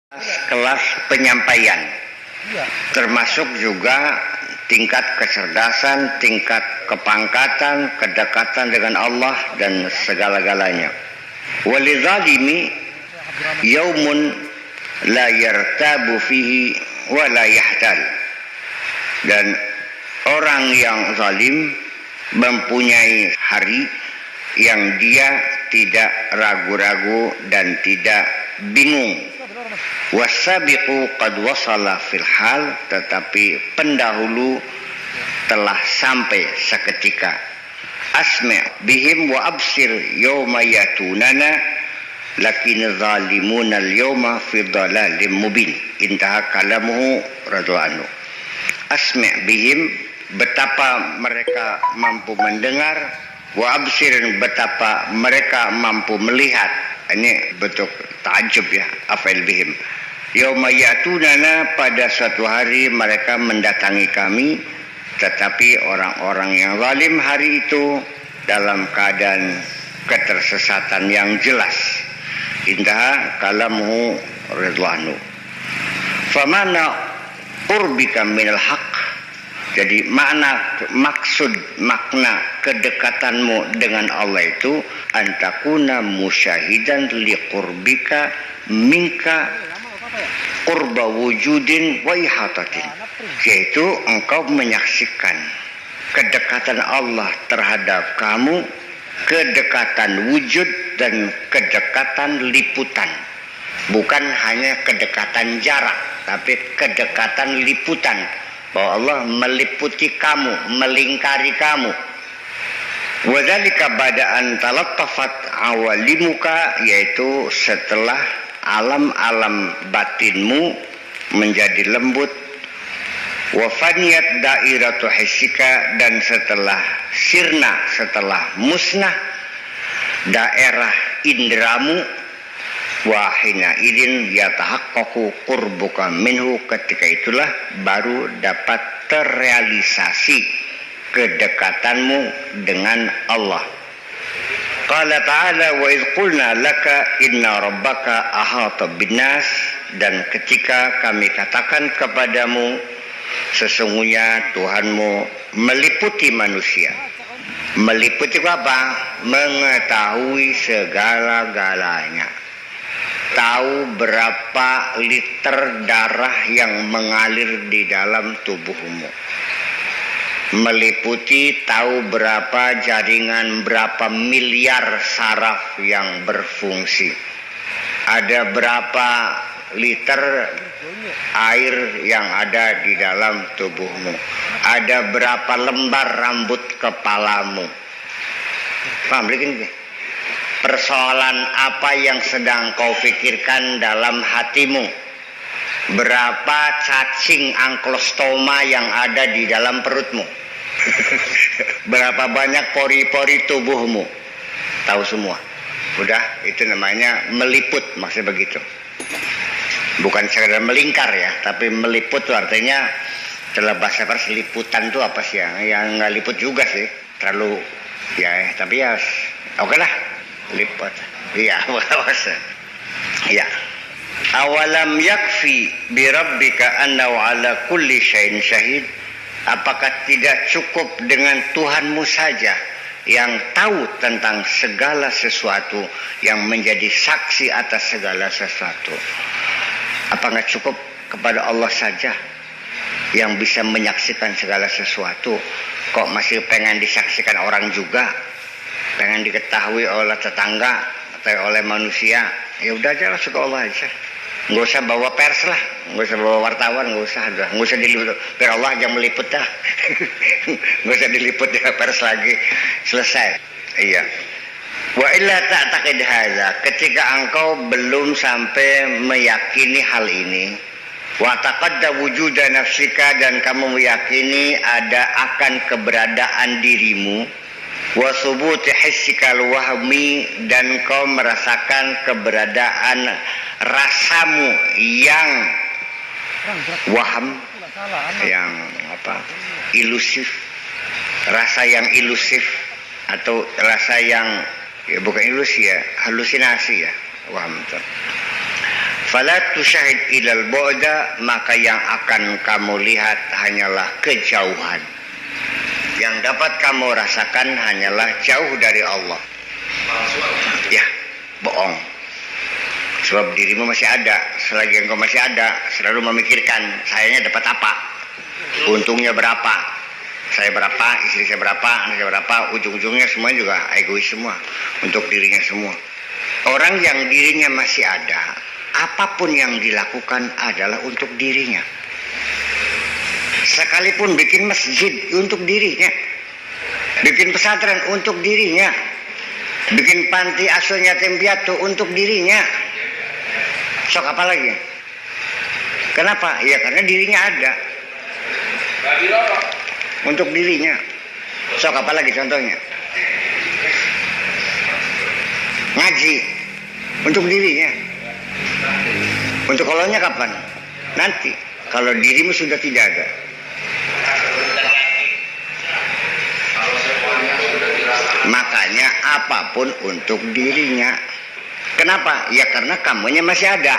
Kelas penyampaian, termasuk juga tingkat kecerdasan, tingkat kepangkatan, kedekatan dengan Allah dan segala-galanya. Walidzalimi yaumun la yartabu fihi wa la yahtal. Dan orang yang zalim mempunyai hari yang dia tidak ragu-ragu dan tidak bingung. Wasabiqu qad wasala fil hal, tetapi pendahulu telah sampai seketika. Asmi' bihim wa absir yawma yatunana lakin zalimuna al-yawma fi dhalalim mubin. Intaha kalamuhu radhiyallahu anhu. Asmi' bihim, betapa mereka mampu mendengar, wa absir, betapa mereka mampu melihat. Ini bentuk ta'ajub ya, afail bihim. Yauma yatunana, pada suatu hari mereka mendatangi kami, tetapi orang-orang yang zalim hari itu dalam keadaan ketersesatan yang jelas. Intaha kalamuhu ridwanu. Famana urbika minal haq. Jadi makna kedekatanmu dengan Allah itu antakuna musyahidan liqurbika minka qurba wujudin wa ihatatin, yaitu engkau menyaksikan kedekatan Allah terhadap kamu, kedekatan wujud dan kedekatan liputan. Bukan hanya kedekatan jarak, tapi kedekatan liputan, bahwa Allah meliputi kamu, melingkari kamu. Wadzalika bada'an talattafat awalimuka, yaitu setelah alam-alam batinmu menjadi lembut. Wa faniyat dairatu hissika, dan setelah sirna, setelah musnah daerah indramu. Wahina idin yatahaqqaqu qurbuka minhu, ketika itulah baru dapat terrealisasi kedekatanmu dengan Allah. Qala ta'ala wa idh qulna laka inna rabbaka ahata binnas, dan ketika kami katakan kepadamu sesungguhnya Tuhanmu meliputi manusia. Meliputi apa? Mengetahui segala-galanya. Tahu berapa liter darah yang mengalir di dalam tubuhmu. Meliputi tahu berapa jaringan, berapa miliar saraf yang berfungsi. Ada berapa liter air yang ada di dalam tubuhmu. Ada berapa lembar rambut kepalamu. Paham begini? Persoalan apa yang sedang kau pikirkan dalam hatimu? Berapa cacing anklostoma yang ada di dalam perutmu? Berapa banyak pori-pori tubuhmu? Tahu semua. Udah, itu namanya meliput, maksudnya begitu. Bukan sekedar melingkar ya, tapi meliput itu artinya dalam bahasa Pers liputan itu apa sih ya? Yang nggak liput juga sih, terlalu ya, tapi ya oke lah. Lipat, iya, ya. Awalam yakfi bi rabbika annahu ala kulli syai'in syahid. Apakah tidak cukup dengan Tuhanmu saja yang tahu tentang segala sesuatu, yang menjadi saksi atas segala sesuatu? Apa nggak cukup kepada Allah saja yang bisa menyaksikan segala sesuatu? Kok masih pengen disaksikan orang juga? Pengen diketahui oleh tetangga atau oleh manusia? Ya udah aja, langsung ke Allah aja. Nggak usah bawa pers lah, nggak usah bawa wartawan, nggak usah diliput. Biar Allah aja meliput dah. Nggak usah diliput ya pers lagi, selesai. Iya. Wa illa ta'taqid hadza, ketika engkau belum sampai meyakini hal ini, wa taqadda wujuda nafsika, dan kamu meyakini ada akan keberadaan dirimu, wa subuti hissikal wahmi, dan kau merasakan keberadaan rasamu yang waham, yang apa, ilusif, rasa yang ilusif, atau rasa yang ya bukan ilusi ya, halusinasi ya, waham itu. Fala tusyahid ilal bu'da, maka yang akan kamu lihat hanyalah kejauhan. Yang dapat kamu rasakan hanyalah jauh dari Allah. Ya, bohong. Sebab dirimu masih ada. Selagi engkau masih ada, selalu memikirkan sayanya dapat apa, untungnya berapa, saya berapa, istri saya berapa, anak saya berapa. Ujung-ujungnya semua juga egois semua, untuk dirinya semua. Orang yang dirinya masih ada, apapun yang dilakukan adalah untuk dirinya. Sekalipun bikin masjid untuk dirinya, bikin pesantren untuk dirinya, bikin panti asuhan yatim piatu untuk dirinya. Sok apa lagi? Kenapa? Ya karena dirinya ada. Untuk dirinya. Sok apa lagi contohnya? Ngaji untuk dirinya. Untuk Allahnya kapan? Nanti. Kalau dirimu sudah tidak ada. Makanya apapun untuk dirinya. Kenapa? Ya karena kamunya masih ada.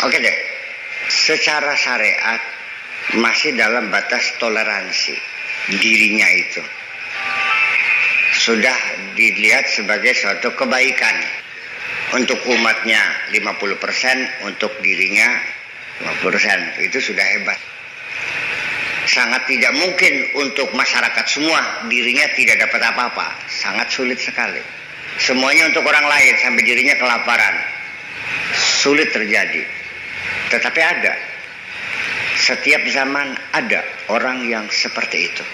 Oke deh. Secara syariat masih dalam batas toleransi dirinya itu. Sudah dilihat sebagai suatu kebaikan. Untuk umatnya 50%, untuk dirinya 50%. Itu sudah hebat. Sangat tidak mungkin untuk masyarakat semua dirinya tidak dapat apa-apa. Sangat sulit sekali. Semuanya untuk orang lain sampai dirinya kelaparan. Sulit terjadi. Tetapi ada. Setiap zaman ada orang yang seperti itu.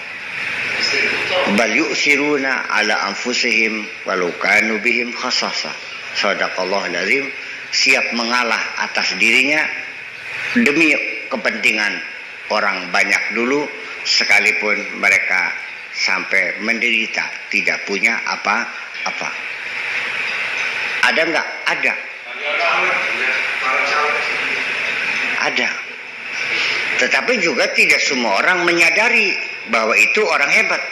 Bal yu'siruna ala anfusihim walau kanu bihim khasasah. Shadaqallahul azim. Siap mengalah atas dirinya demi kepentingan orang banyak dulu, sekalipun mereka sampai menderita tidak punya apa-apa. Ada enggak? Ada. Ada. Tetapi juga tidak semua orang menyadari bahwa itu orang hebat.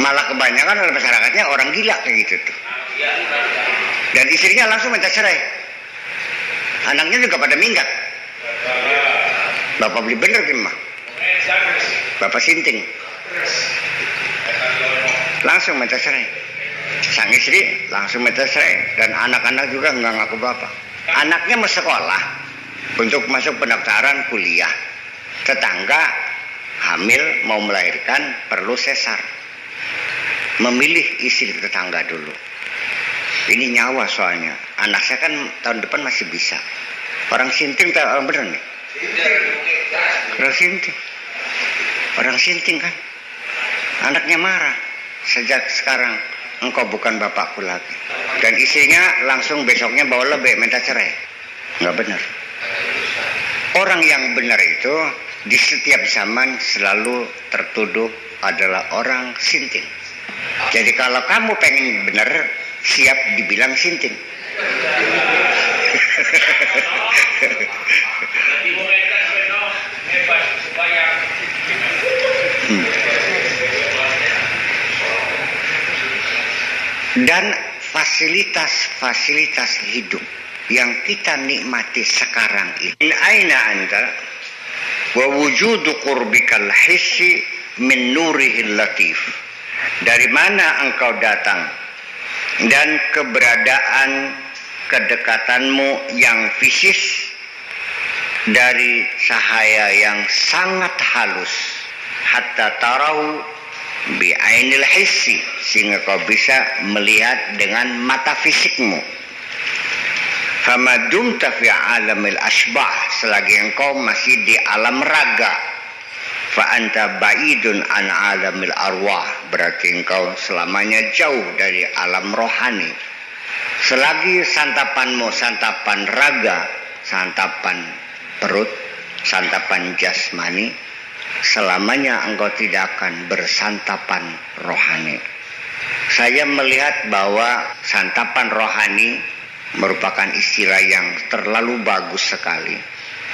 Malah kebanyakan dalam masyarakatnya orang gila kayak gitu tuh. Dan istrinya langsung minta cerai. Anaknya juga pada minggat. Bapak beli bener gimana? Bapak sinting. Langsung minta cerai. Sang istri langsung minta cerai. Dan anak-anak juga nggak ngaku bapak. Anaknya mau sekolah untuk masuk pendaftaran kuliah. Tetangga hamil mau melahirkan perlu sesar. Memilih istri tetangga dulu. Ini nyawa soalnya. Anak saya kan tahun depan masih bisa. Orang sinting orang bener nih. Orang sinting kan. Anaknya marah. Sejak sekarang engkau bukan bapakku lagi. Dan istrinya langsung besoknya bawa lebih minta cerai. Nggak benar. Orang yang benar itu di setiap zaman selalu tertuduh adalah orang sinting. Jadi kalau kamu pengen benar, siap dibilang sinting. Dan fasilitas hidup yang kita nikmati sekarang ini. Aina anta wa wujudu qurbikal hissi min nurihil latif. Dari mana engkau datang dan keberadaan kedekatanmu yang fisik dari cahaya yang sangat halus, hatta tarau bi ainil hissi, sehingga kau bisa melihat dengan mata fisikmu. Fama dumta fi alamil asbah, selagi engkau masih di alam raga, fa anta ba'idun an alamil arwah, berarti engkau selamanya jauh dari alam rohani. Selagi santapanmu santapan raga, santapan perut, santapan jasmani, selamanya engkau tidak akan bersantapan rohani. Saya melihat bahwa santapan rohani merupakan istilah yang terlalu bagus sekali.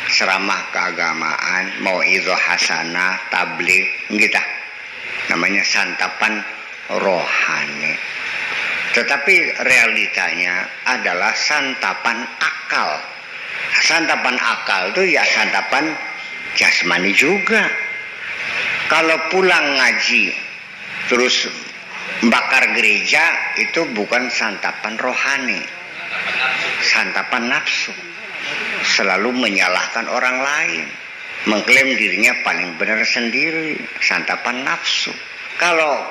Ceramah keagamaan, mau'izah hasanah, tabligh, gitu. namanya santapan rohani. Tetapi realitanya adalah santapan akal. Santapan akal itu ya santapan jasmani juga. Kalau pulang ngaji terus bakar gereja, itu bukan santapan rohani, santapan nafsu. Selalu menyalahkan orang lain, mengklaim dirinya paling benar sendiri, santapan nafsu. Kalau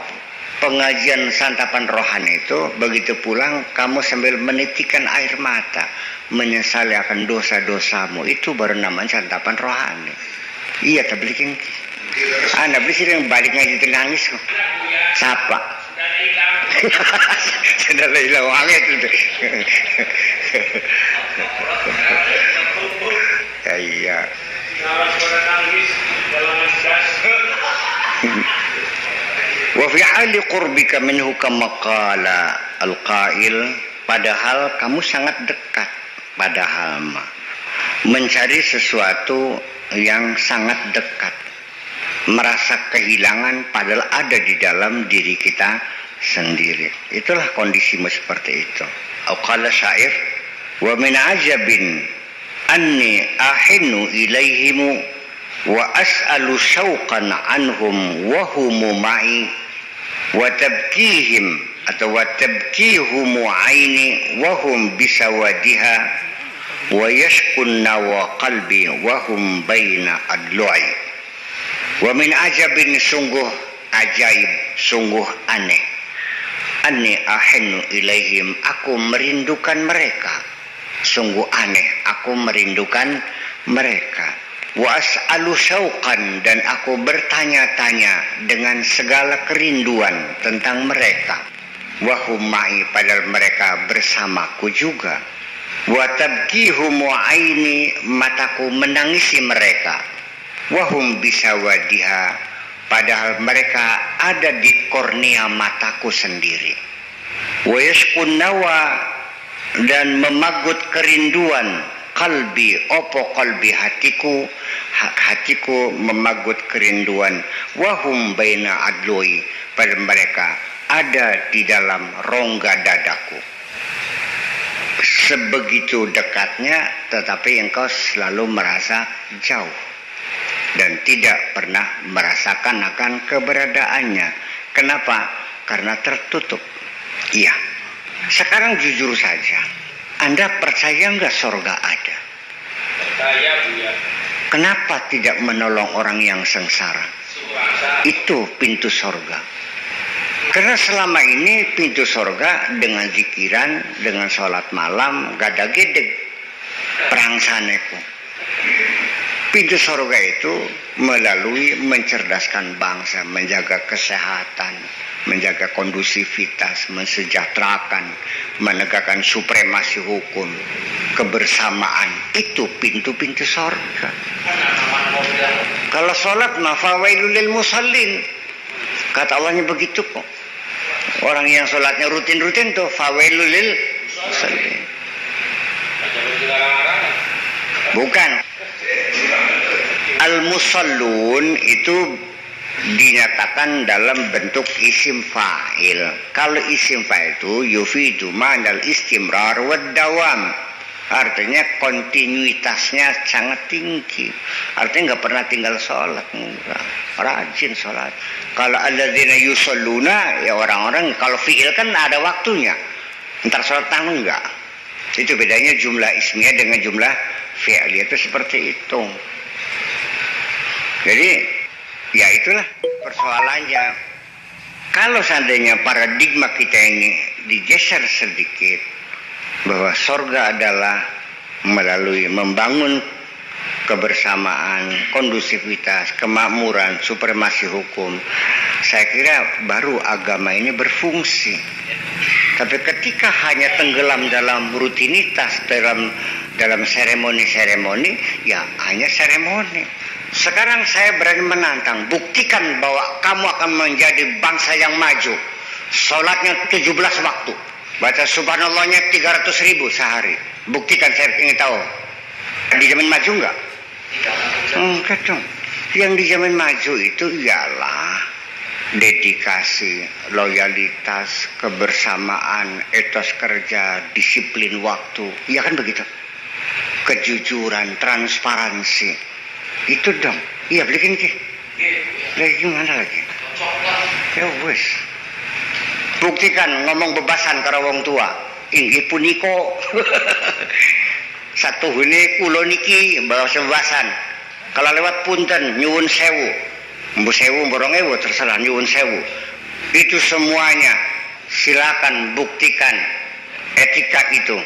pengajian santapan rohani itu, begitu pulang kamu sambil menitikan air mata, menyesali akan dosa-dosamu, itu baru namanya santapan rohani. Iya, tablikin. Anda beli yang balik ngaji itu nangis kok. Siapa? Sudah hilang wangi itu. Iya. Wa fi hali qurbika minhu kama qala al-qail, padahal kamu sangat dekat, padahal mencari sesuatu yang sangat dekat, merasa kehilangan padahal ada di dalam diri kita sendiri. Itulah kondisimu seperti itu. Au qala syair, wa min ajabin anni ahinu ilaihimu wa as'alu syauqan anhum wa humu ma'i wa tabkihim atau wa tabkihumu aini wa hum bisawadiha wa yashkunna wa qalbi wa hum baina adlu'i. Wa min ajabin, sungguh ajaib, sungguh aneh. Anni ahinu ilaihim, aku merindukan mereka. Sungguh aneh, aku merindukan mereka. Wa as'alu syauqan, dan aku bertanya-tanya dengan segala kerinduan tentang mereka. Wa hum ma'i, padahal mereka bersamaku juga. Wa tabkihumu aini, mataku menangisi mereka. Wahum bisawadiha, padahal mereka ada di kornea mataku sendiri. Wa yashkun nawa, dan memagut kerinduan kalbi, opo kalbi hatiku, hatiku memagut kerinduan. Wahum baina adloi, padahal mereka ada di dalam rongga dadaku. Sebegitu dekatnya, tetapi engkau selalu merasa jauh dan tidak pernah merasakan akan keberadaannya. Kenapa? Karena tertutup. Iya. Sekarang jujur saja, Anda percaya nggak surga ada? Percaya, Bu, ya. Kenapa tidak menolong orang yang sengsara? Itu pintu surga. Karena selama ini pintu surga dengan zikiran, dengan sholat malam, gada gedeg, perang saneku. Pintu surga itu melalui mencerdaskan bangsa, menjaga kesehatan, menjaga kondusivitas, mensejahterakan, menegakkan supremasi hukum, kebersamaan. Itu pintu-pintu surga. Kalau sholat, fawailul lil musallin. Kata Allahnya begitu kok. Orang yang sholatnya rutin-rutin tuh fawailul lil musallin. Bukan. Al-musallun itu dinyatakan dalam bentuk isim fa'il. Kalau isim fa'il itu yufidu ma'nal istimrar wad dawam. Artinya kontinuitasnya sangat tinggi. Artinya nggak pernah tinggal sholat, enggak. Rajin sholat. Kalau alladzina yusalluna, ya orang-orang kalau fi'il kan ada waktunya. Ntar sholat enggak. Itu bedanya jumlah ismiyah dengan jumlah fi'liyah itu seperti itu. Jadi ya itulah persoalannya. Kalau seandainya paradigma kita ini digeser sedikit, bahwa surga adalah melalui membangun kebersamaan, kondusivitas, kemakmuran, supremasi hukum, saya kira baru agama ini berfungsi. Tapi ketika hanya tenggelam dalam rutinitas, dalam seremoni-seremoni, ya hanya seremoni. Sekarang saya berani menantang, buktikan bahwa kamu akan menjadi bangsa yang maju. Sholatnya 17 waktu, baca subhanallahnya 300.000 sehari. Buktikan, saya ingin tahu. Dijamin maju enggak? Enggak dong. Yang dijamin maju itu ialah dedikasi, loyalitas, kebersamaan, etos kerja, disiplin waktu, ya kan begitu. Kejujuran, transparansi, itu dong. Iya, beliin ki. Lagi gimana lagi? Ya wes. Buktikan ngomong bebasan karo wong tua. Inggih puniko. Satu hune kula niki bawa bebasan. Kalau lewat punten nyuwun sewu. Mbu sewu, borong ewu, terserah nyuwun sewu. Itu semuanya silakan buktikan etika itu.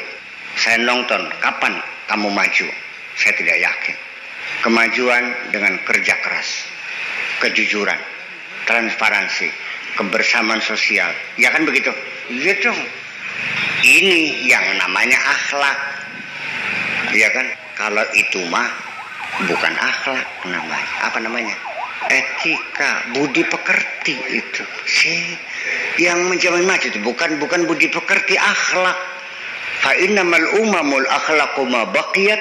Saya nonton, kapan kamu maju? Saya tidak yakin. Kemajuan dengan kerja keras, kejujuran, transparansi, kebersamaan sosial. Ya kan begitu? Iya dong. Ini yang namanya akhlak. Ya kan? Kalau itu mah bukan akhlak namanya. Apa namanya? Etika, budi pekerti itu. Yang menjamin maju itu bukan budi pekerti, akhlak. Fa innamal umamul akhlaqu ma baqiyat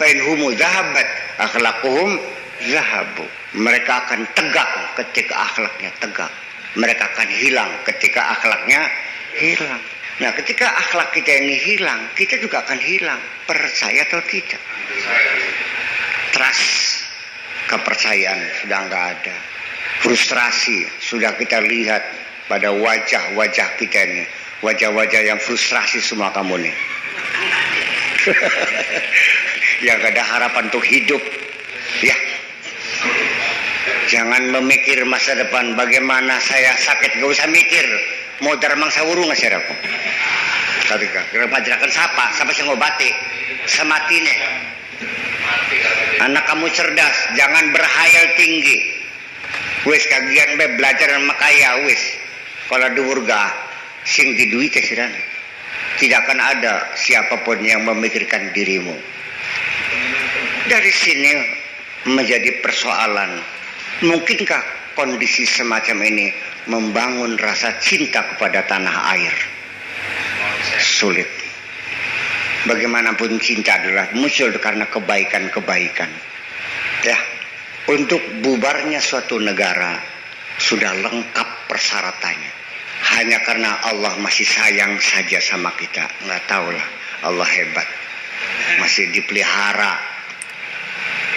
fa inhumu zahabat akhlaquhum zahabu. Mereka akan tegak ketika akhlaknya tegak. Mereka akan hilang ketika akhlaknya hilang. Nah, ketika akhlak kita ini hilang, kita juga akan hilang. Percaya atau tidak? Trust, kepercayaan sudah enggak ada. Frustrasi sudah kita lihat pada wajah-wajah kita ini. Wajah-wajah yang frustrasi semua kamu nih. Yang gak ada harapan untuk hidup. Ya. Jangan memikir masa depan. Bagaimana saya sakit. Gak usah mikir. Mau darmang sawuru gak saya aku. Ketika kira pajerakan siapa sih ngobati. Sematine. Anak kamu cerdas. Jangan berhayal tinggi. Wis kagian belajar sama kaya wis. Kalau duurga sing di duit siran. Tidak akan ada siapapun yang memikirkan dirimu. Dari sini menjadi persoalan, mungkinkah kondisi semacam ini membangun rasa cinta kepada tanah air? Sulit. Bagaimanapun cinta adalah muncul karena kebaikan-kebaikan. Ya, untuk bubarnya suatu negara sudah lengkap persyaratannya. Hanya karena Allah masih sayang saja sama kita. Nggak tahulah, Allah hebat. Masih dipelihara.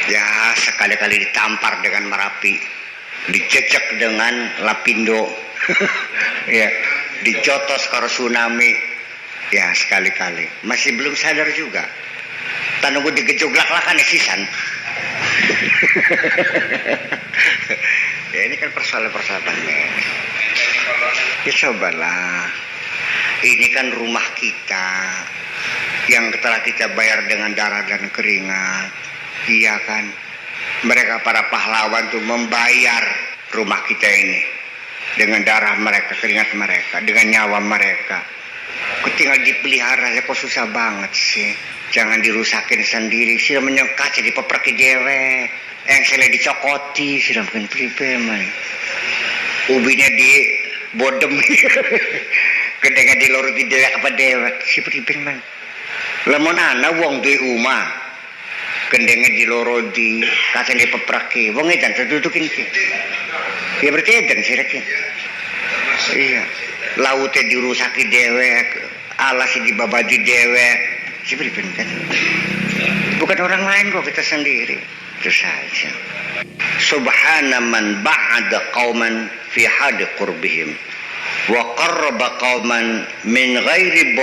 Ya, sekali-kali ditampar dengan Merapi. Dicecek dengan Lapindo. Ya, dijotos karo tsunami. Ya, sekali-kali. Masih belum sadar juga. Tanunggu digejoglak-lakan sisan. Ya, ini kan persoalan-persoalannya. Ya cobalah. Ini kan rumah kita yang telah kita bayar dengan darah dan keringat. Iya kan? Mereka para pahlawan tuh membayar rumah kita ini dengan darah mereka, keringat mereka, dengan nyawa mereka. Ketinggal dipelihara ya kok susah banget sih. Jangan dirusakin sendiri. Sudah menyekat jadi peperki dewe. Yang saya dicokoti sudah mungkin pripeman. Ubinya di bodem. Kedengar di loro di dewek apa dewek si priping man. Lamun ana wong duwe omah. Kedengar di loro di katene peprake. Wong edan tutukin ki. Ya berarti edan sirake. Iya. Laute dirusaki dewek, alas dibabaju dewek. Si priping kan. Bukan orang lain kok, kita sendiri. Itu saja. Subhana man ba'ada qauman fi hadi qurbihim wa qarraba qauman min ghairi